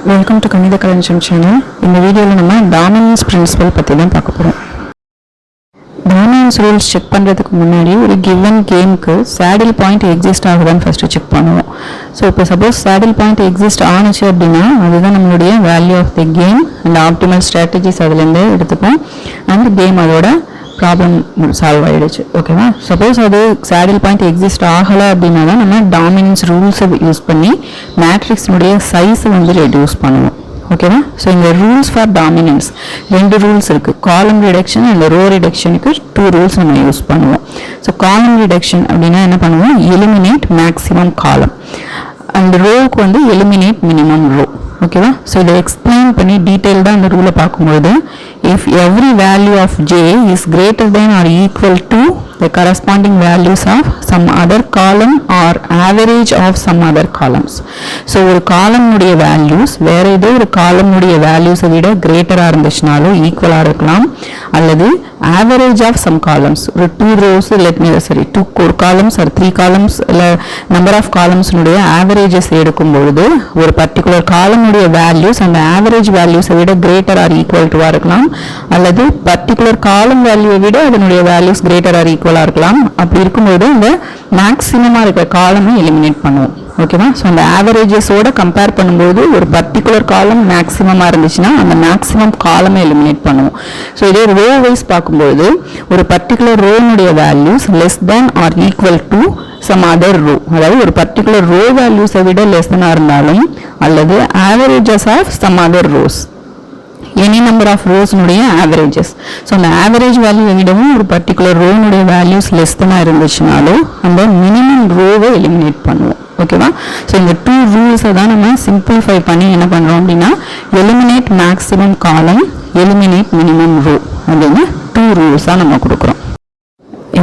Welcome to கணித collection channel. இந்த வீடியோவில் நம்ம டாமினன்ஸ் பிரின்சிபல் பற்றி தான் பார்க்க போகிறோம். டாமினன்ஸ் ரூல்ஸ் செக் பண்ணுறதுக்கு முன்னாடி ஒரு கிவன் கேமுக்கு சேடில் பாயிண்ட் எக்ஸிஸ்ட் ஆகுதான்னு ஃபஸ்ட்டு செக் பண்ணுவோம். ஸோ இப்போ சப்போஸ் சேடில் பாயிண்ட் எக்ஸிஸ்ட் ஆனிச்சு அப்படின்னா அதுதான் நம்மளுடைய value of the game and optimal strategies அதுலேருந்து எடுத்துப்போம். அண்ட் கேம் அதோட ப்ராப்ளம் சால்வ் ஆகிடுச்சு. ஓகேவா? சப்போஸ் அது சேடில் பாயிண்ட் எக்ஸிஸ்ட் ஆகலை அப்படின்னா தான் நம்ம டாமினன்ஸ் ரூல்ஸை யூஸ் பண்ணி மேட்ரிக்ஸினுடைய சைஸை வந்து ரெடியூஸ் பண்ணுவோம். ஓகேவா? ஸோ இந்த ரூல்ஸ் ஃபார் டாமினன்ஸ் 2 ரூல்ஸ் இருக்குது. காலம் ரிடக்ஷன் அண்ட் ரோ ரிடக்ஷனுக்கு 2 ரூல்ஸ் நம்ம யூஸ் பண்ணுவோம். ஸோ காலம் ரிடக்ஷன் அப்படின்னா என்ன பண்ணுவோம்? எலிமினேட் மேக்ஸிமம் காலம் அண்ட் ரோவுக்கு வந்து எலிமினேட் மினிமம் ரோ. ஓகேவா? ஸோ இதை எக்ஸ்பிளைன் பண்ணி டீட்டெயில்டாக அந்த ரூலை பார்க்கும்போது if every value of j is greater than or equal to the corresponding values of some other column or average of some other columns. So ஒரு காலமுடைய values வேற ஏதோ ஒரு காலமுடைய வேல்யூஸை விட கிரேட்டராக இருந்துச்சுனாலும் ஈக்குவலாக இருக்கலாம், அல்லது ஆவரேஜ் ஆஃப் சம் காலம்ஸ் ஒரு 2 rows சரி 2 columns or 3 columns இல்லை நம்பர் ஆஃப் காலம்ஸ்னுடைய ஆவரேஜஸ் எடுக்கும் பொழுது ஒரு பர்டிகுலர் காலமுடைய வேல்யூஸ் அந்த ஆவரேஜ் வேல்யூஸை விட கிரேட்டர் ஆர் ஈக்குவல் டுவாக இருக்கலாம், அல்லது பர்டிகுலர் காலம் வேல்யூவை விட அதனுடைய வேல்யூஸ் கிரேட்டர் ஆர் ஈக்குவலாக இருக்கலாம். அப்படி இருக்கும்போது இந்த மேக்ஸிமமாக இருக்கிற காலமை எலிமினேட் பண்ணுவோம். ஓகேவா? ஸோ அந்த ஆவரேஜஸோட கம்பேர் பண்ணும்போது ஒரு பர்டிகுலர் காலம் மேக்ஸிமமாக இருந்துச்சுன்னா அந்த மேக்ஸிமம் காலமை எலிமினேட் பண்ணுவோம். ஸோ இதே ரோ வைஸ் பார்க்கும்போது ஒரு பர்டிகுலர் ரோனுடைய values less than or equal to some other row, அதாவது ஒரு பர்டிகுலர் ரோ வேல்யூஸை விட லெஸ் தேனாக இருந்தாலும் அல்லது averages of some other rows any number of ரோஸ்னுடைய ஆவரேஜஸ். ஸோ அந்த ஆவரேஜ் வேல்யூவை விடவும் ஒரு பர்டிகுலர் ரோனுடைய வேல்யூஸ் லெஸ் தேனாக இருந்துச்சுனாலும் அந்த மினிமம் ரோவை எலிமினேட் பண்ணுவோம். ஓகேவா? ஸோ இந்த 2 ரூல்ஸை தான் நம்ம சிம்பிளிஃபை பண்ணி என்ன பண்ணுறோம் அப்படின்னா எலிமினேட் மேக்ஸிமம் காலம் எலிமினேட் மினிமம் ரோ அப்படின்னு 2 ரூல்ஸாக நம்ம கொடுக்குறோம்.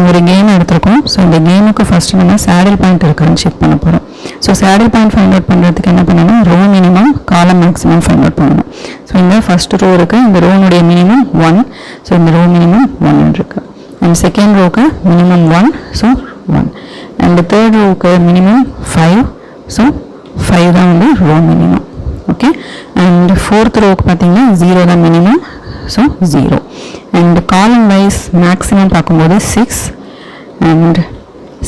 ஒரு கேம் எடுத்திருக்கோம். ஸோ இந்த கேமுக்கு ஃபஸ்ட்டு நம்ம சேடில் பாயிண்ட் இருக்கான்னு செக் பண்ண போகிறோம். So saddle point find out பண்ணுறதுக்கு என்ன பண்ணணும்? Row minimum column maximum find out பண்ணணும். ஸோ இந்த ஃபஸ்ட்டு ரோ இருக்குது, இந்த ரோனுடைய மினிமம் 1. ஸோ இந்த ரோ மினிமம் 1 இருக்குது. அண்ட் செகண்ட் ரோக்கு மினிமம் 1, ஸோ 1. அண்ட் தேர்ட் ரோக்கு மினிமம் 5, ஸோ 5 தான் வந்து row minimum. Okay. And fourth ரோக்கு பார்த்தீங்கன்னா 0 தான் minimum, so 0. And column wise maximum பார்க்கும்போது 6 and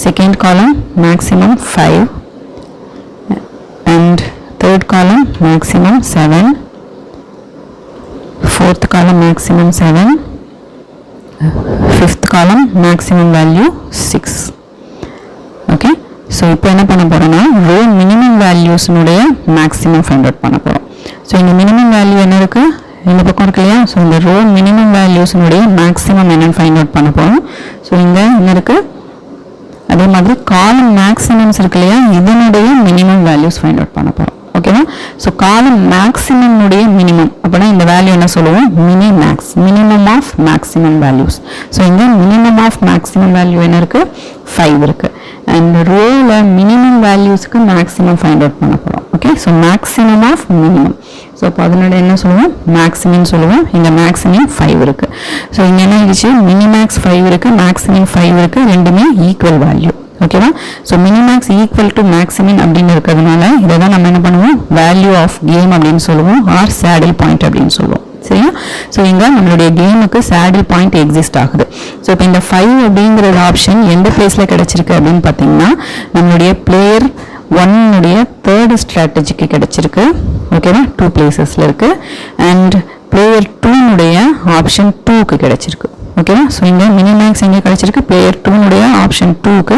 second column maximum 5 and third காலம் maximum 7, fourth column maximum 7, fifth column maximum value 6. Okay. So இப்போ என்ன பண்ண போகிறோம்னா ரோ மினிமம் வேல்யூஸ்னுடைய மேக்ஸிமம் ஃபைண்ட் அவுட் பண்ண போகிறோம். ஸோ இந்த மினிமம் வேல்யூ என்ன இருக்குது? இந்த பக்கம் இருக்கு இல்லையா? ஸோ இந்த ரோ மினிமம் வேல்யூஸ்னுடைய மேக்ஸிமம் என்னென்னு ஃபைண்ட் அவுட் பண்ண போகிறோம். ஸோ இங்கே என்ன இருக்குது? அதே மாதிரி காலம் மேக்ஸிமம்ஸ் இருக்கு இல்லையா? இதனுடைய மினிமம் வேல்யூஸ் ஃபைண்ட் அவுட் பண்ண போகிறோம். ஓகேவா? ஸோ காலம் மேக்ஸிமம்னுடைய மினிமம் அப்படின்னா இந்த வேல்யூ என்ன சொல்லுவோம்? Minimax, minimum of maximum values. So இங்கே மினிமம் ஆஃப் மேக்ஸிமம் வேல்யூ என்ன இருக்குது? 5 இருக்குது. அண்ட் ரோவில் மினிமம் வேல்யூஸ்க்கு மேக்ஸிமம் ஃபைண்ட் அவுட் பண்ண போகிறோம். Okay. So maximum of minimum. So அப்போ அதனோட என்ன சொல்லுவோம்? மேக்ஸிமம் சொல்லுவோம். இங்கே மேக்ஸிமம் 5 இருக்குது. ஸோ இங்கே என்ன ஆகிடுச்சு? மினிமேக்ஸ் 5 இருக்குது, மேக்ஸிமம் 5 இருக்குது, ரெண்டுமே ஈக்குவல் வேல்யூ. ஓகேவா? So minimax equal to maximum அப்படின்னு இருக்கிறதுனால இதை தான் நம்ம என்ன பண்ணுவோம்? வேல்யூ ஆஃப் கேம் அப்படின்னு சொல்லுவோம், ஆர் சேடில் பாயிண்ட் அப்படின்னு சொல்லுவோம். சரியா? ஸோ இங்கே நம்மளுடைய கேமுக்கு சேடில் பாயிண்ட் எக்ஸிஸ்ட் ஆகுது. ஸோ இப்போ இந்த 5 அப்படிங்கிற ஆப்ஷன் எந்த பிளேஸில் கிடச்சிருக்கு அப்படின்னு பார்த்தீங்கன்னா நம்மளுடைய பிளேயர் 1 தேர்டு ஸ்ட்ராட்டஜிக்கு கிடச்சிருக்கு. ஓகேவா? 2 பிளேசஸில் இருக்குது. அண்ட் பிளேயர் 2 ஆப்ஷன் 2க்கு கிடச்சிருக்கு. ஓகேவா? ஸோ இங்கே மினிமேக்ஸ் எங்கே கிடச்சிருக்கு? பிளேயர் 2 ஆப்ஷன் 2க்கு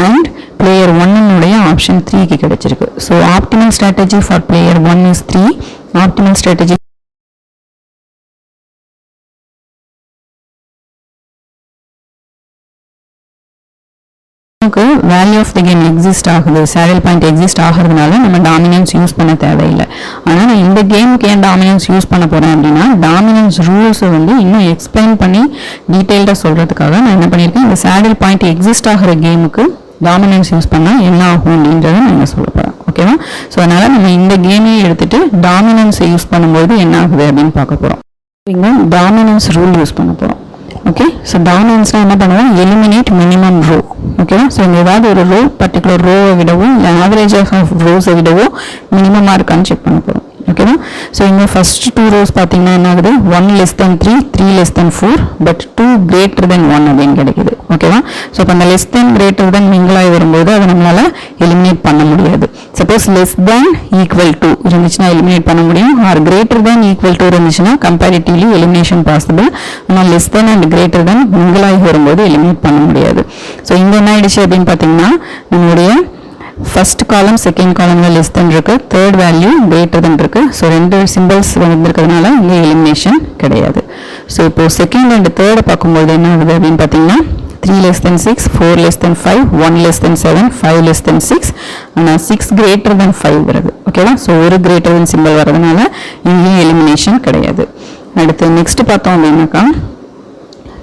அண்ட் பிளேயர் 1 ஆப்ஷன் 3க்கு கிடச்சிருக்கு. So optimal strategy for player 1 is 3. Optimal strategy value of the game exist ஆகுது, சேடில் பாயிண்ட் எக்ஸிஸ்ட் ஆகிறதுனால நம்ம டாமினன்ஸ் யூஸ் பண்ண தேவையில்லை. ஆனால் நான் இந்த கேமுக்கு ஏன் டாமினன்ஸ் யூஸ் பண்ண போகிறேன் அப்படின்னா டாமினன்ஸ் ரூல்ஸை வந்து இன்னும் எக்ஸ்பிளைன் பண்ணி டீட்டெயில்டாக சொல்கிறதுக்காக நான் என்ன பண்ணியிருக்கேன், இந்த சேடில் பாயிண்ட் எக்ஸிஸ்ட் ஆகிற கேமுக்கு டாமினன்ஸ் யூஸ் பண்ணால் என்ன ஆகும் அப்படின்றத நான் சொல்ல போகிறேன். ஓகேவா? ஸோ அதனால் நம்ம இந்த கேமையே எடுத்துகிட்டு டாமினன்ஸை யூஸ் பண்ணும்போது என்ன ஆகுது அப்படின்னு பார்க்க போகிறோம். இங்கே டாமினன்ஸ் ரூல் யூஸ் பண்ண போகிறோம். ஓகே. ஸோ டாமினன்ஸ்னால் என்ன பண்ணுவோம்? Eliminate minimum row. ஓகேவா? ஸோ இங்கே ஏதாவது ஒரு ரோ பர்டிகுலர் ரோவை விடவோ இல்லை ஆவரேஜ் ஆஃப் ரோஸை விடவோ மினிமமாக இருக்கான்னு செக் பண்ண போகிறோம். ஓகேவா? ஓகேவா? ஸோ இங்கே ஃபர்ஸ்ட் டூ ரோஸ் பார்த்தீங்கன்னா என்ன ஆகுது, 1 less than 3, 3 less than 4, but 2 greater than 1 அப்படின்னு கிடைக்குது. ஓகேவா? ஸோ இப்போ அந்த less than greater than mingle ஆகி வரும்போது அதை நம்மளால எலிமினேட் பண்ண முடியாது. Suppose less than equal to இருந்துச்சுன்னா எலிமினேட் பண்ண முடியும், or greater than equal to இருந்துச்சுன்னா கம்பேரிட்டிவ்லி எலிமினேஷன் பாசிபிள். ஆனால் less than and greater than mingle ஆகி வரும்போது எலிமினேட் பண்ண முடியாது. ஸோ இங்கே என்ன ஆயிடுச்சு அப்படின்னு பார்த்தீங்கன்னா நம்மளுடைய first column second காலம்ல less than இருக்கு, தேர்ட் வேல்யூ கிரேட்டர் தென் இருக்கு. ஸோ ரெண்டு சிம்பிள்ஸ் வந்திருக்கிறதுனால இங்கே எலிமினேஷன் கிடையாது. ஸோ இப்போ செகண்ட் அண்ட் தேர்டை பார்க்கும்போது என்ன ஆகுது அப்படின்னு பார்த்தீங்கன்னா 3 less than 6, 4 less than 5, 1 less than 7, 5 less than 6, ஆனால் 6 greater than 5 வருது. ஓகேவா? ஸோ ஒரு கிரேட்டர் தென் சிம்பிள் வரதுனால இங்கேயும் எலிமினேஷன் கிடையாது. அடுத்து நெக்ஸ்ட் பார்த்தோம் அப்படின்னாக்கா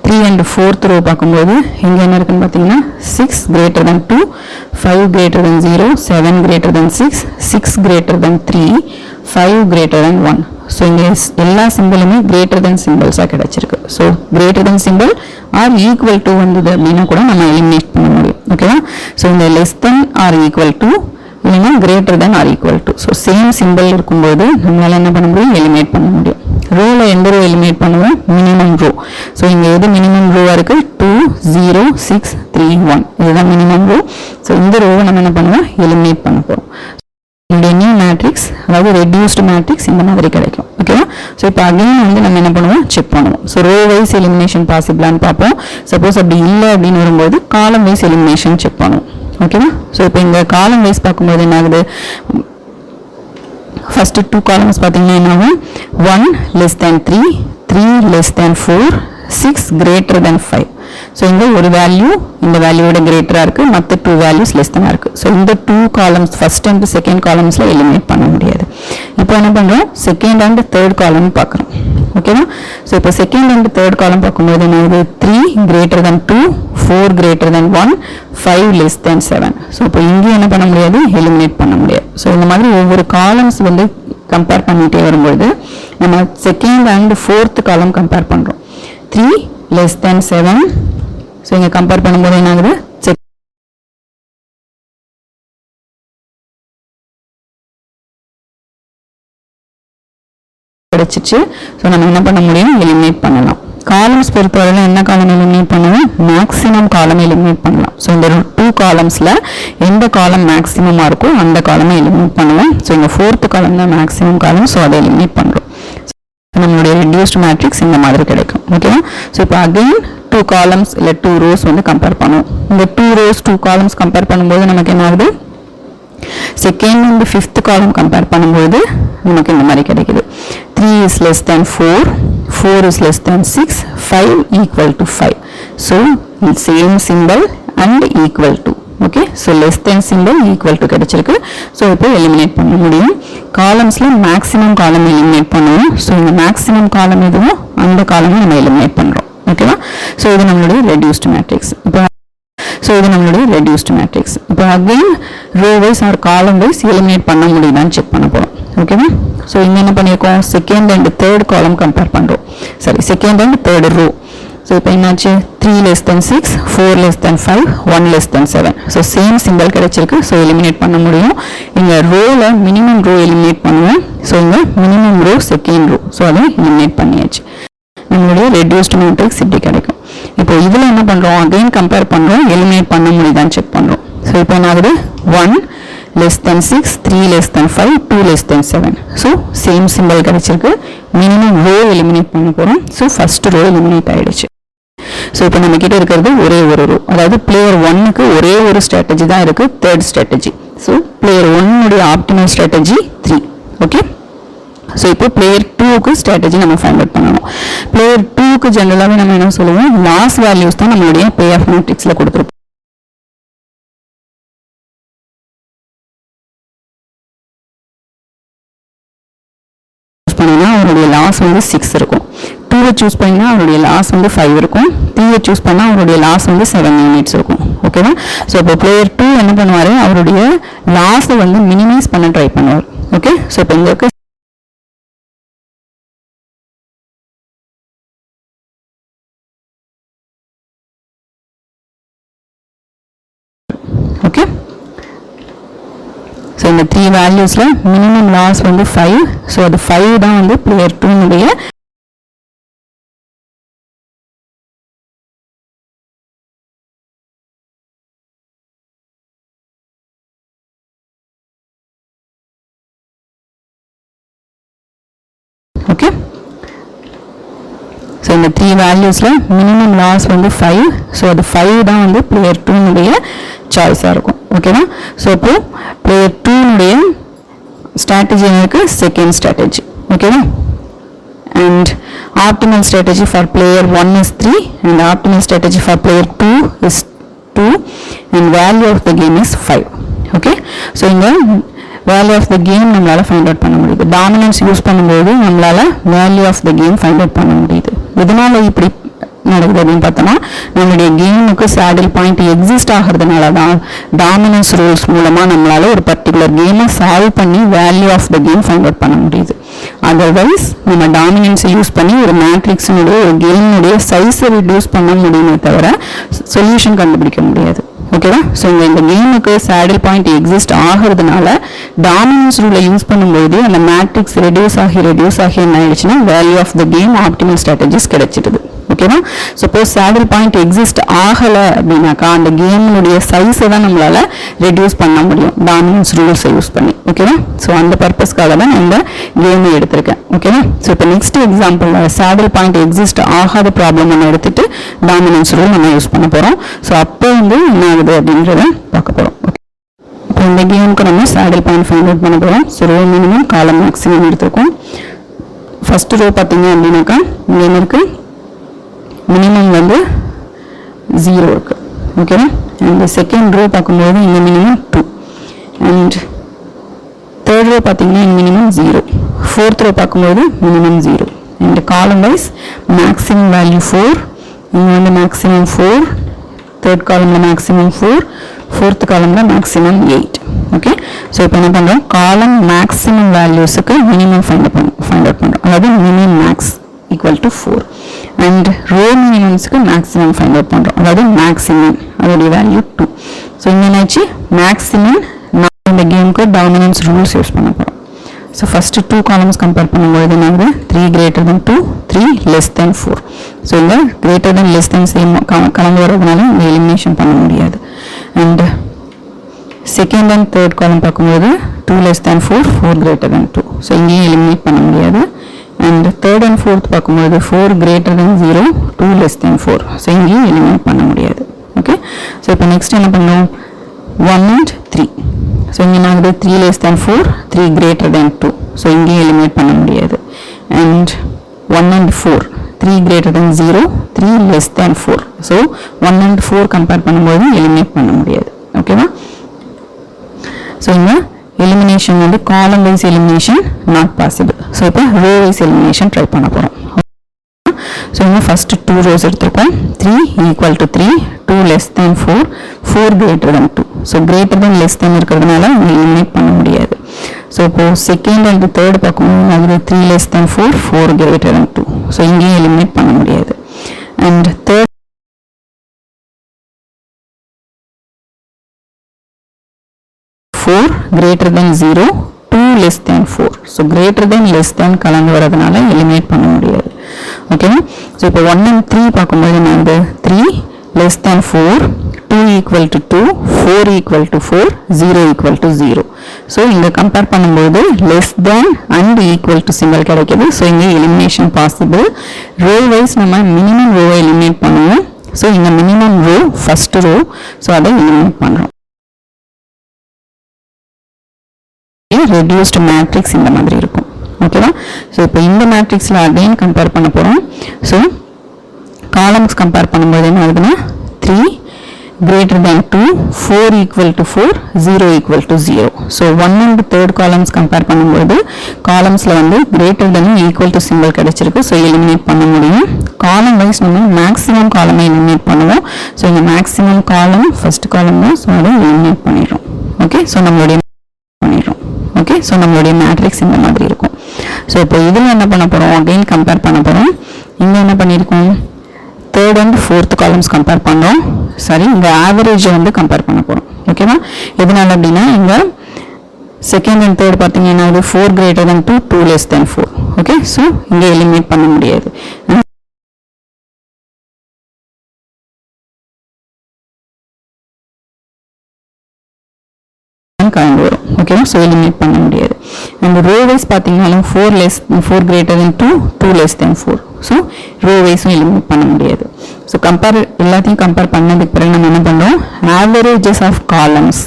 3 and 4th row பார்க்கும்போது இங்கே என்ன இருக்குன்னு பார்த்தீங்கன்னா 6 greater than 2, 5 greater than 0, 7 greater than 6, 6 greater than 3, 5 greater than 1. So இங்கே எல்லா சிம்பிளுமே greater than சிம்பிள்ஸாக கிடைச்சிருக்கு. So greater than symbol or equal to வந்தது அப்படின்னா கூட நம்ம எலிமினேட் பண்ண முடியும். ஓகேவா? ஸோ இந்த less than or equal to இல்லைன்னா greater than or equal to, so same simple இருக்கும்போது நம்மளால என்ன பண்ண முடியும், எலிமினேட் பண்ண முடியும். ரோல எந்த ரோ எலிமினேட் பண்ணுவோம், மினிமம் ரோ. ஸோ இங்கே எது மினிமம் ரோவா இருக்கு, 2 0 6 3 1 இதுதான் மினிமம் ரோ. ஸோ இந்த ரோவை நம்ம என்ன பண்ணுவோம், எலிமினேட் பண்ண போகிறோம். என்னுடைய நியூ மேட்ரிக்ஸ் அதாவது ரெடியூஸ்டு மேட்ரிக்ஸ் இந்த மாதிரி கிடைக்கும். ஓகேவா? ஸோ இப்போ அகைன் வந்து நம்ம என்ன பண்ணுவோம், செக் பண்ணுவோம். ஸோ ரோ வைஸ் எலிமினேஷன் பாசிபிளான்னு பார்ப்போம். சப்போஸ் அப்படி இல்லை அப்படின்னு வரும்போது காலம் வைஸ் எலிமினேஷன் செக் பண்ணுவோம். ஓகேவா? ஸோ இப்போ இந்த காலம் வைஸ் பார்க்கும்போது என்ன ஆகுது, ஃபர்ஸ்ட் டூ காலம்ஸ் பார்த்தீங்கன்னா என்ன ஆகும், 1 less than 3, 3 less than 4, 6 greater than 5. So இங்கே ஒரு வேல்யூ இந்த வேல்யூவோட கிரேட்டராக இருக்குது, மற்ற டூ வேல்யூஸ் லெஸ் தனாக இருக்குது. ஸோ இந்த two columns first and second காலம்ஸில் எலிமினேட் பண்ண முடியாது. இப்போ என்ன பண்ணுறோம், செகண்ட் அண்ட் தேர்ட் காலம் பார்க்குறோம். ஓகேவா? ஸோ இப்போ செகண்ட் அண்ட் தேர்ட் காலம் பார்க்கும்போது என்ன, 3 greater than 2, 4 greater than 1, 5 less than 7. So இப்போ இங்கேயும் என்ன பண்ண முடியாது, எலிமினேட் பண்ண முடியாது. ஸோ இந்த மாதிரி ஒவ்வொரு காலம்ஸ் வந்து கம்பேர் பண்ணிகிட்டே வரும்போது நம்ம செகண்ட் அண்ட் ஃபோர்த் காலம் கம்பேர் பண்ணுறோம். 3 less than 7. ஸோ இங்கே கம்பேர் பண்ணும்போது என்ன ஆகுது, கிடைச்சிச்சு. ஸோ நம்ம என்ன பண்ண முடியும், எலிமினேட் பண்ணலாம். காலம்ஸ் பொறுத்தவரையில் என்ன காலம் எலிமினேட் பண்ணுவோம், மேக்ஸிமம் காலம் எலிமினேட் பண்ணலாம். ஸோ இந்த டூ காலம்ஸில் எந்த காலம் மேக்ஸிமமாக இருக்கோ அந்த காலமை எலிமினேட் பண்ணுவோம். ஸோ இந்த ஃபோர்த்து காலம் தான் மேக்ஸிமம் காலம். ஸோ அதை எலிமினேட் பண்ணுறோம். நம்மளுடைய ரெடியூஸ்டு மேட்ரிக்ஸ் இந்த மாதிரி கிடைக்கும். ஓகேவா? ஸோ இப்போ அகைன் டூ காலம்ஸ் இல்லை டூ ரோஸ் வந்து கம்பேர் பண்ணுவோம். இந்த two rows two columns compare பண்ணும்போது நமக்கு என்ன ஆகுது, second and fifth column compare பண்ணும்போது நமக்கு இந்த மாதிரி கிடைக்குது. 3 is less than 4, 4 is less than 6, 5 equal to 5. So same symbol and equal to. Okay? So less than simple equal to கிடைச்சிருக்கு. ஸோ இப்போ எலிமினேட் பண்ண முடியும். காலம்ஸில் மேக்ஸிமம் காலம் எலிமினேட் பண்ணுவோம். ஸோ இந்த மேக்ஸிமம் காலம் எதுவும் அந்த காலமும் நம்ம எலிமினேட் பண்ணுறோம். ஓகேவா? ஸோ இது நம்மளுடைய ரெடியூஸ்டு மேட்ரிக்ஸ். இப்போ இப்போ again row wise or column wise eliminate பண்ண முடியுதான்னு செக் பண்ண போகிறோம். ஓகேவா? ஸோ இங்கே என்ன பண்ணியிருக்கோம், second and third column compare பண்ணுறோம். சரி, second and third row. So இப்போ என்னாச்சு, 3 less than 6, 4 less than 5, 1 less than 7. So same symbol கிடைச்சிருக்கு. ஸோ எலிமினேட் பண்ண முடியும். இங்கே ரோவில் மினிமம் ரோ எலிமினேட் பண்ணுவோம். ஸோ இங்கே minimum row second row. So அதை எலிமினேட் பண்ணியாச்சு. நம்மளுடைய ரெடியூஸ்டு மேட்ரிக்ஸ் இப்படி கிடைக்கும். இப்போ இதில் என்ன பண்ணுறோம், அகைன் கம்பேர் பண்ணுறோம், எலிமினேட் பண்ண முடியுதான்னு செக் பண்ணுறோம். ஸோ இப்போ என்ன ஆகுது, 1 less than 6, 3 less than 5, 2 less than 7. So same symbol கிடைச்சிருக்கு. மினிமம் ரோ எலிமினேட் பண்ண போகிறோம். ஸோ ஃபர்ஸ்ட் ரோ எலிமினேட் ஆகிடுச்சு. ஸோ இப்போ நம்ம கிட்ட இருக்கிறது ஒரே ஒரு ரோ, அதாவது பிளேயர் 1க்கு ஒரே ஒரு ஸ்ட்ராட்டஜி தான் இருக்குது, third strategy. So player 1 optimal strategy 3. Okay? So இப்போ பிளேயர் 2க்கு ஸ்ட்ராட்டஜி நம்ம ஃபைண்ட் அவுட் பண்ணணும். பிளேயர் 2க்கு ஜென்ரலாகவே நம்ம என்ன சொல்லுவோம், லாஸ் வேல்யூஸ் தான் நம்மளுடைய பே ஆஃப் மேட்ரிக்ஸில் கொடுத்துருப்போம். அவருடைய லாஸ் வந்து 6 இருக்கும். 2 சூஸ் பண்ணா அவருடைய லாஸ் வந்து 5 இருக்கும். 3 சூஸ் பண்ணா அவருடைய லாஸ் வந்து 7 யூனிட்ஸ் இருக்கும். ஓகேவா? ஸோ இப்போ பிளேயர் 2 என்ன பண்ணுவார், அவருடைய லாஸை வந்து மினிமைஸ் பண்ண ட்ரை பண்ணுவார். ஓகே? ஸோ இப்போ இங்கே இருக்க ஓகே? ஸோ ஸோ இந்த 3 வேல்யூஸில் மினிமம் லாஸ் வந்து 5. ஸோ அது 5 தான் வந்து பிளேயர் 2னுடைய ஓகே. ஸோ இந்த 3 வேல்யூஸில் மினிமம் லாஸ் வந்து 5. ஸோ அது 5 தான் வந்து பிளேயர் 2னுடைய சாய்ஸாக இருக்கும். ஓகேவா? ஸோ இப்போது பிளேயர் 2னுடைய ஸ்ட்ராட்டஜி எனக்கு செகண்ட் ஸ்ட்ராட்டஜி. ஓகேவா? And optimal strategy for player 1 is 3 and optimal strategy for player 2 is 2 and value of the game is 5. Okay. So இங்கே வேல்யூ ஆஃப் த கேம் நம்மளால் ஃபைண்ட் அவுட் பண்ண முடியுது. Dominance use பண்ணும்போது நம்மளால் value of the game find out பண்ண முடியுது. இதனால் இப்படி நடக்குது அப்படின்னு பார்த்தோம்னா நம்மளுடைய கேமுக்கு சேடில் பாயிண்ட் எக்ஸிஸ்ட் ஆகிறதுனால தான் டாமினன்ஸ் ரூல்ஸ் மூலமாக நம்மளால் ஒரு பர்டிகுலர் கேமை சால்வ் பண்ணி value of the game find out பண்ண முடியுது. அதர்வைஸ் நம்ம டாமினன்ஸை யூஸ் பண்ணி ஒரு மேட்ரிக்ஸினுடைய ஒரு கேமினுடைய சைஸை ரிடியூஸ் பண்ண முடியுமே தவிர சொல்யூஷன் கண்டுபிடிக்க முடியாது. ஓகேவா? ஸோ இந்த கேமுக்கு சேடில் பாயிண்ட் எக்ஸிஸ்ட் ஆகிறதுனால டாமினன்ஸ் ரூலை யூஸ் பண்ணும்போது அந்த மேட்ரிக்ஸ் ரெடியூஸ் ஆகி என்ன ஆயிடுச்சுன்னா value of the game optimal strategies கிடைச்சிடுது. ஓகேவா? சப்போஸ் சேடில் பாயிண்ட் எக்ஸிஸ்ட் ஆகலை அப்படின்னாக்கா அந்த கேமினுடைய சைஸை தான் நம்மளால ரெடியூஸ் பண்ண முடியும் டாமினன்ஸ் ரூல்ஸை யூஸ் பண்ணி. ஓகேவா? ஸோ அந்த பர்பஸ்க்காக தான் நான் இந்த கேமை எடுத்திருக்கேன். ஓகேவா? ஸோ இப்போ நெக்ஸ்ட் எக்ஸாம்பிளில் சேடில் பாயிண்ட் எக்ஸிஸ்ட் ஆகாத ப்ராப்ளம் ஒன்று எடுத்துட்டு டாமினன்ஸ் ரூல் நம்ம யூஸ் பண்ண போகிறோம். ஸோ அப்போ வந்து என்ன ஆகுது அப்படின்றத பார்க்க போகிறோம். இப்போ இந்த கேமுக்கு நம்ம சேடில் பாயிண்ட் ஃபைண்ட் அவுட் பண்ண போகிறோம். So rho minimum column maximum எடுத்திருக்கோம். ஃபர்ஸ்ட் ரோ பார்த்தீங்க அப்படின்னாக்கா இங்கே இருக்குது மினிமம் வந்து 0 இருக்குது. ஓகேவா? அண்ட் செகண்ட் ரோ பார்க்கும்போது இங்கே மினிமம் 2 அண்ட் தேர்ட் ரோ பார்த்தீங்கன்னா இங்கே மினிமம் 0. ஃபோர்த் ரோ பார்க்கும்போது minimum 0 and column wise maximum value 4. இங்கே வந்து மேக்ஸிமம் 4, தேர்ட் காலமில் மேக்ஸிமம் 4, ஃபோர்த் காலமில் மேக்ஸிமம் 8. ஓகே. ஸோ இப்போ என்ன பண்ணுறோம், காலம் மேக்ஸிமம் வேல்யூஸுக்கு மினிமம் ஃபைண்ட் அவுட் பண்ணுறோம். அதாவது minimum max equal to 4 and row மினிமம்ஸுக்கு மேக்ஸிமம் ஃபைண்ட் அவுட் பண்ணுறோம். அதாவது மேக்ஸிமம் அதோடைய வேல்யூ 2. ஸோ இங்கே என்னாச்சு மேக்ஸிமம் நான் இந்த கேமுக்கு டாமினன்ஸ் ரூல்ஸ் யூஸ் பண்ண போகிறோம். ஸோ ஃபஸ்ட்டு 2 காலம்ஸ் கம்பேர் பண்ணும்போது என்னது 3 greater than 2, 3 less than 4. So இங்கே greater than less than same கலந்து வரதுனால இங்கே எலிமினேஷன் பண்ண முடியாது. அண்ட் செகண்ட் அண்ட் தேர்ட் காலம் பார்க்கும்போது 2 less than 4, 4 greater than 2. So இங்கேயும் எலிமினேட் பண்ண முடியாது. அண்ட் தேர்ட் அண்ட் ஃபோர்த் பார்க்கும்போது 4 greater than 0, 2 less than 4. So இங்கேயும் எலிமினேட் பண்ண முடியாது. ஓகே. ஸோ இப்போ நெக்ஸ்ட் என்ன பண்ணோம் 1 and 3. ஸோ இங்கே நாங்கள் 3 less than 4, 3 greater than 2. So இங்கேயும் எலிமினேட் பண்ண முடியாது. And 1 and 4, 3 greater than 0, 3 less than 4. So 1 and 4 compare பண்ணும்போது எலிமினேட் பண்ண முடியாது. ஓகேவா? ஸோ இங்கே எலிமினேஷன் வந்து column wise elimination not possible. So இப்போ ரோ வைஸ் எலிமினேஷன் ட்ரை பண்ண போகிறோம். ஸோ இங்கே ஃபஸ்ட்டு 2 rows எடுத்திருக்கோம். 3 equal to 3, 2 less than 4, 4 greater than 2. So greater than less than இருக்கிறதுனால இங்கே எலிமினேட் பண்ண முடியாது. ஸோ இப்போது செகண்ட் அண்ட் தேர்ட் பார்க்கும்போது அது 3 less than 4, 4 greater than 2. So இங்கேயும் எலிமினேட் பண்ண முடியாது. And third 4 greater than 0, 2 less than 4. So greater than less than கலந்து வரதுனால எலிமினேட் பண்ண முடியாது. ஓகேவா? ஸோ இப்போ 1 and 3 பார்க்கும்போது என்னது 3 less than 4, 2 equal to 2, 4 equal to 4, 0 equal to 0. So இங்கே கம்பேர் பண்ணும்போது less than and equal to symbol கிடைக்கிது. ஸோ இங்கே எலிமினேஷன் பாசிபிள். ரோ வைஸ் நம்ம மினிமம் ரோவை எலிமினேட் பண்ணுவோம். ஸோ இங்கே minimum row first row. So அதை எலிமினேட் பண்ணுறோம். ரெடியூஸ்டு மேட்ரிக்ஸ் இந்த மாதிரி இருக்கும். ஓகேவா? ஸோ இப்போ இந்த மேட்ரிக்ஸில் அகைன் கம்பேர் பண்ண போகிறோம். ஸோ காலம்ஸ் கம்பேர் பண்ணும்போது என்ன ஆகுதுன்னா 3 greater than 2, 4 equal to 4, 0 equal to 0. So 1 and third columns compare பண்ணும்போது காலம்ஸில் வந்து greater than equal to simple கிடைச்சிருக்கு. ஸோ எலிமினேட் பண்ண முடியும். காலம் வைஸ் நம்ம மேக்ஸிமம் காலமை எலிமினேட் பண்ணுவோம். ஸோ இங்கே மேக்ஸிமம் காலம் ஃபர்ஸ்ட் காலம் தான். ஸோ அதை எலிமினேட் பண்ணிடுறோம். ஓகே. ஸோ நம்மளுடைய ஓகே. ஸோ நம்மளுடைய மேட்ரிக்ஸ் இந்த மாதிரி இருக்கும். ஸோ இப்போ இதில் என்ன பண்ண போகிறோம் அகைன் கம்பேர் பண்ண போகிறோம். இங்கே என்ன பண்ணியிருக்கோம் third and fourth columns compare பண்ணோம். சரி, இங்கே ஆவரேஜை வந்து கம்பேர் பண்ண போகிறோம். ஓகேவா? எதனால அப்படின்னா இங்கே செகண்ட் அண்ட் தேர்ட் பார்த்தீங்கன்னா 4 greater than 2, 2 less than 4. Okay, so இங்கே எலிமினேட் பண்ண முடியாது. கலந்து வரும். ஓகேவா, ஸோ எலிமினேட் பண்ண முடியாது. அந்த ரோ வைஸ் பார்த்தீங்கன்னாலும் 4 greater than 2, 2 less than 4. So row வைஸும் எலிமினேட் பண்ண முடியாது. ஸோ எல்லாத்தையும் கம்பேர் பண்ணதுக்கு பிறகு நம்ம என்ன பண்ணுறோம், ஆவரேஜஸ் ஆஃப் காலம்ஸ்.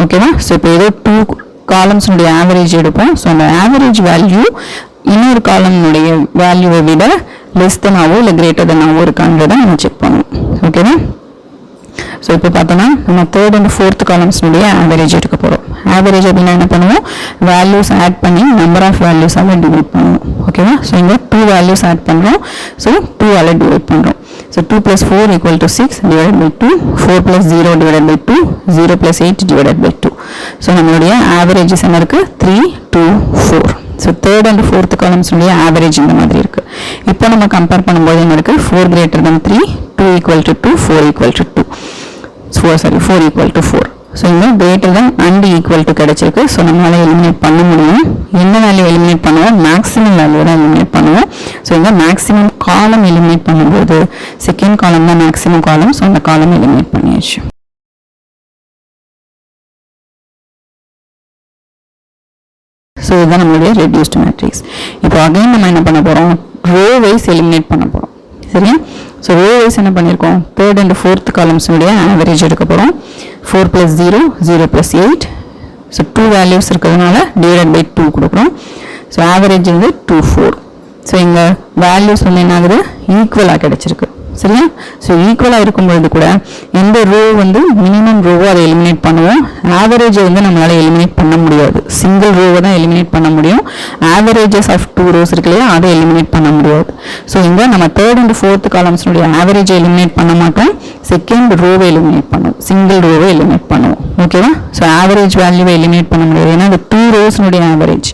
ஓகேவா, ஸோ இப்போ ஏதோ 2 காலம்ஸ்னுடைய ஆவரேஜ் எடுப்போம். ஸோ அந்த ஆவரேஜ் வேல்யூ இன்னொரு காலம்னுடைய வேல்யூவை விட லெஸ் தெனாவோ இல்லை கிரேட்டர் தெனாவோ இருக்கான்றதை நம்ம செக் பண்ணுவோம். ஓகேவா, ஸோ இப்போ பார்த்தோன்னா நம்ம தேர்ட் அண்ட் ஃபோர்த் காலம்ஸ்னுடைய ஆவரேஜ் எடுக்க போகிறோம். ஆவரேஜ் அப்படின்னா என்ன பண்ணுவோம், வேல்யூஸ் ஆட் பண்ணி நம்பர் ஆஃப் வேல்யூஸால் டிவைட் பண்ணுவோம். ஓகேவா, ஸோ இங்கே 2 வேல்யூஸ் ஆட் பண்ணுறோம். ஸோ 2ஆல் டிவைட் பண்ணுறோம். So 2 + 4 = 6 divided by 2, 4 + 0 divided by 2, 0 + 8 divided by 2. So நம்மளுடைய ஆவரேஜஸ் என்ன இருக்குது, 3, 2, 4. ஸோ தேர்ட் அண்ட் ஃபோர்த் காலம்ஸ்னுடைய ஆவரேஜ் இந்த மாதிரி இருக்குது. இப்போ நம்ம கம்பேர் பண்ணும்போது என்ன இருக்குது, 4 greater than 3, 2 = 2, 4 = 2. 4 = 4. ஸோ இங்கே greater than and equal to கிடைச்சிருக்கு. ஸோ நம்மளால் எலிமினேட் பண்ண முடியும். என்ன வேல்யூ எலிமினேட் பண்ணுவோம், மேக்ஸிமம் வேல்யூ தான் எலிமினேட் பண்ணுவோம். ஸோ இங்கே மேக்ஸிமம் காலம் எலிமினேட் பண்ணும்போது செகண்ட் காலம் தான் மேக்ஸிமம் காலம். ஸோ அந்த காலம் எலிமினேட் பண்ணியாச்சு. ஸோ இதுதான் நம்மளுடைய ரெடியூஸ்டு மேட்ரிக்ஸ். இப்போ அகைன் நம்ம என்ன பண்ண போகிறோம், ரோ வைஸ் எலிமினேட் பண்ண போகிறோம். சரியா, ஸோ ரோ வைஸ் என்ன பண்ணியிருக்கோம், தேர்ட் அண்ட் ஃபோர்த் காலம்ஸுடைய ஆவரேஜ் எடுக்க போகிறோம். 4 + 0, 0 + 8. ஸோ 2 வேல்யூஸ் இருக்கிறதுனால டிவைடட் பை 2 கொடுக்குறோம். ஸோ ஆவரேஜ் வந்து 2, 4. ஸோ இங்கே வேல்யூஸ் வந்து என்ன ஆகுது, ஈக்குவலாக கிடைச்சிருக்கு. சரியா, ஸோ ஈக்குவலாக இருக்கும்பொழுது கூட எந்த ரோ வந்து மினிமம் ரோவோ அதை எலிமினேட் பண்ணுவோம். ஆவரேஜை வந்து நம்மளால் எலிமினேட் பண்ண முடியாது. சிங்கிள் ரோவை தான் எலிமினேட் பண்ண முடியும். ஆவரேஜஸ் ஆஃப் 2 rows இருக்கு இல்லையா, அதை எலிமினேட் பண்ண முடியாது. ஸோ இங்கே நம்ம தேர்ட் அண்ட் ஃபோர்த் காலம்ஸ்னுடைய ஆவரேஜை எலிமினேட் பண்ண மாட்டோம், செகண்ட் ரோவை எலிமினேட் பண்ணுவோம், சிங்கிள் ரோவை எலிமினேட் பண்ணுவோம். ஓகேவா, ஸோ ஆவரேஜ் வேல்யூவை எலிமினேட் பண்ண முடியாது, ஏன்னா அது 2 rows ஆவரேஜ்.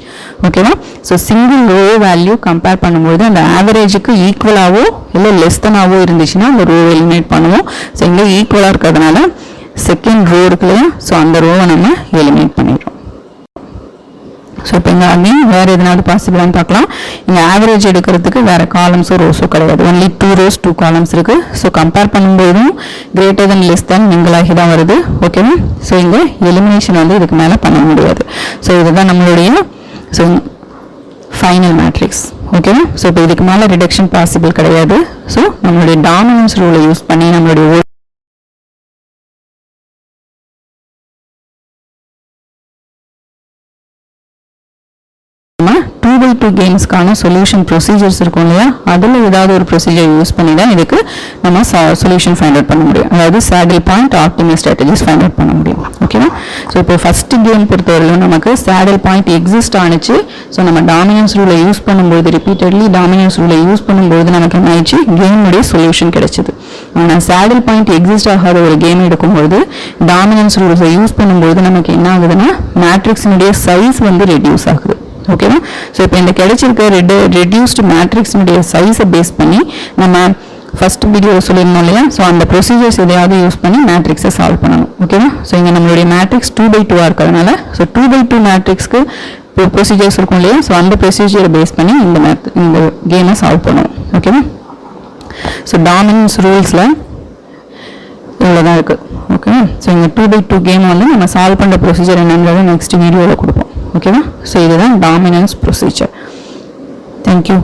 ஓகேவா, so single row value compare பண்ணும்போது அந்த ஆவரேஜுக்கு ஈக்குவலாகவோ இல்லை லெஸ் தெனாவோ இருந்துச்சுன்னா அந்த ரோவை எலிமினேட் பண்ணுவோம். ஸோ இங்கே ஈக்குவலாக இருக்கிறதுனால செகண்ட் ரோ இருக்கு இல்லையா, ஸோ அந்த ரோவை நம்ம எலிமினேட் பண்ணிடுறோம். ஸோ இப்போ இங்கே அகைன் வேறு எதனாவது பாசிபிளான்னு பார்க்கலாம். இங்கே ஆவரேஜ் எடுக்கிறதுக்கு வேறு காலம்ஸோ ரோஸோ கிடையாது, ஒன்லி 2 rows 2 columns இருக்குது. ஸோ கம்பேர் பண்ணும்போதும் கிரேட்டர் தென் லெஸ் தென் மிங்கிளாகி தான் வருது. ஓகேவா, ஸோ இங்கே எலிமினேஷன் வந்து இதுக்கு மேலே பண்ண முடியாது. ஸோ இதுதான் நம்மளுடைய ஃபைனல் மேட்ரிக்ஸ். ஓகேவா, ஸோ இப்போ இதுக்கு மேலே ரிடக்ஷன் பாசிபிள் கிடையாது. ஸோ நம்மளுடைய டாமினன்ஸ் ரூலை யூஸ் பண்ணி நம்மளுடைய 2x2 கேம்ஸ்க்கான சொல்யூஷன் ப்ரொசீஜர்ஸ் இருக்கும் இல்லையா, அதில் ஏதாவது ஒரு ப்ரொசீஜர் யூஸ் பண்ணி தான் இதுக்கு நம்ம சொல்யூஷன் ஃபைண்ட் அவுட் பண்ண முடியும். அதாவது saddle point optimal strategies find out பண்ண முடியும். ஓகேவா, ஸோ இப்போ ஃபஸ்ட்டு கேம் பொறுத்தவரையிலும் நமக்கு சேடில் பாயிண்ட் எக்ஸிஸ்ட் ஆனிச்சு. ஸோ நம்ம டாமினன்ஸ் ரூலை யூஸ் பண்ணும்போது ரிப்பீட்டட்லி டாமினன்ஸ் ரூலை யூஸ் பண்ணும்போது நமக்கு என்ன ஆயிடுச்சு, கேமுடைய சொல்யூஷன் கிடைச்சிது. ஆனால் சேடில் பாயிண்ட் எக்ஸிஸ்ட் ஆகாத ஒரு கேம் எடுக்கும்போது டாமினன்ஸ் ரூல்ஸை யூஸ் பண்ணும்போது நமக்கு என்ன ஆகுதுன்னா மேட்ரிக்ஸினுடைய சைஸ் வந்து ரெடியூஸ் ஆகுது. ஓகேவா, ஸோ இப்போ இந்த கிடைச்சிருக்க ரெடியூஸ்டு மேட்ரிக்ஸினுடைய சைஸை பேஸ் பண்ணி நம்ம ஃபர்ஸ்ட் வீடியோ சொல்லியிருந்தோம் இல்லையா, ஸோ அந்த ப்ரொசீஜர்ஸ் எதையாவது யூஸ் பண்ணி மேட்ரிக்ஸை சால்வ் பண்ணணும். ஓகேவா, ஸோ இங்கே நம்மளுடைய மேட்ரிக்ஸ் 2x2 இருக்கிறதுனால ஸோ 2x2 மேட்ரிக்ஸ்க்கு ப்ரொசீஜர்ஸ் இருக்கும் இல்லையா, ஸோ அந்த ப்ரொசீஜரை பேஸ் பண்ணி இந்த கேமை சால்வ் பண்ணுவோம். ஓகேவா, ஸோ டாமினன்ஸ் ரூல்ஸில் இவ்வளோதான் இருக்குது. ஓகேவா, ஸோ இங்கே 2x2 கேம் வந்து நம்ம சால்வ் பண்ணுற ப்ரொசீஜர் என்னன்றதை நெக்ஸ்ட் வீடியோவில் கொடுப்போம். ஓகேவா, ஸோ இதுதான் டாமினன்ஸ் ப்ரொசீஜர். தேங்க்யூ.